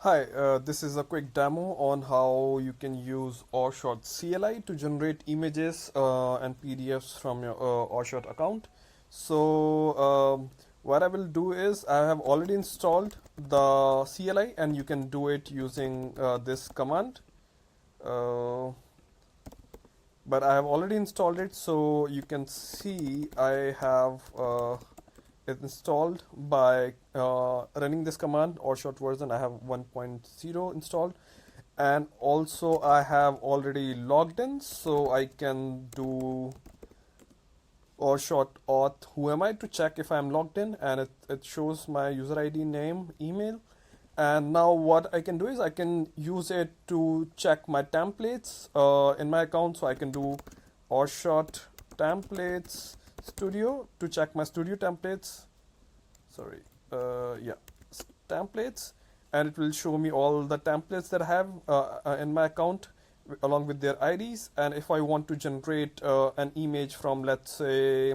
Hi, this is a quick demo on how you can use Orshot CLI to generate images and PDFs from your Orshot account. What I will do is I have already installed the CLI and you can do it using this command. But I have already installed it, so you can see I have it installed by running this command or short version. I have 1.0 installed, and also I have already logged in, so I can do or short auth who am I to check if I'm logged in, and it shows my user ID, name, email. And now what I can do is I can use it to check my templates in my account. So I can do Orshot templates studio to check my studio templates. Templates, and it will show me all the templates that I have in my account along with their IDs. And if I want to generate an image from, let's say,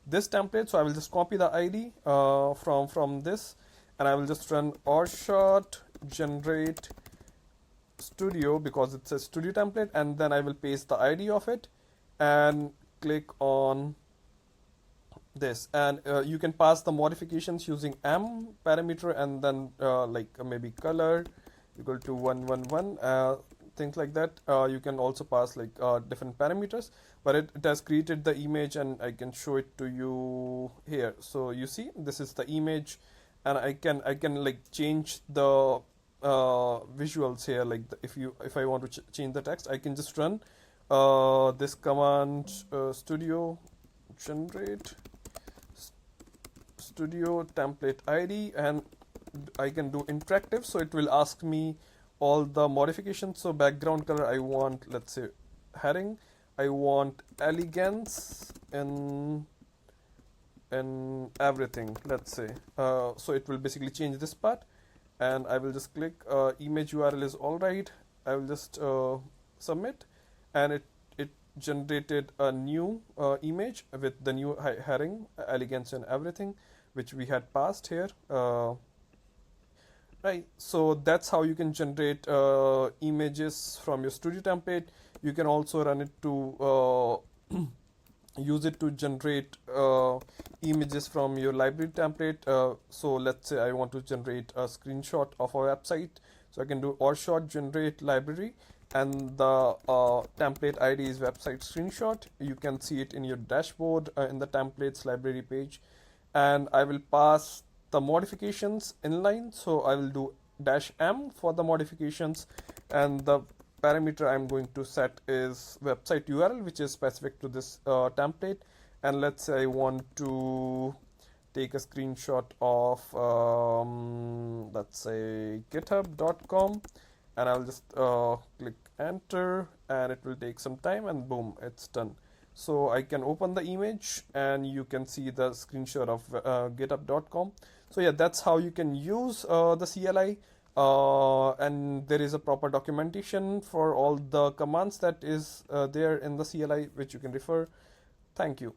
this template, so I will just copy the ID from this, and I will just run Orshot generate studio because it's a studio template, and then I will paste the ID of it and click on this, and you can pass the modifications using m parameter, and then maybe color equal to 111, things like that. You can also pass different parameters, but it has created the image, and I can show it to you here. So you see, this is the image, and I can change the visuals here. If I want to change the text, I can just run this command, studio generate studio template ID, and I can do interactive, so it will ask me all the modifications. So background color, I want, let's say, heading, I want elegance in everything, let's say. So it will basically change this part, and I will just click image URL is alright. I will just submit, and it generated a new image with the new heading, elegance and everything, which we had passed here. Right, so that's how you can generate images from your studio template. You can also run it to use it to generate images from your library template. So let's say I want to generate a screenshot of our website, so I can do Orshot generate library, and the template ID is website screenshot. You can see it in your dashboard in the templates library page, and I will pass the modifications inline. So I will do -m for the modifications, and the parameter I'm going to set is website URL, which is specific to this template. And let's say I want to take a screenshot of let's say github.com, and I'll just click enter, and it will take some time, and boom, it's done. So I can open the image, and you can see the screenshot of github.com. So yeah, that's how you can use the CLI, and there is a proper documentation for all the commands that is there in the CLI, which you can refer. Thank you.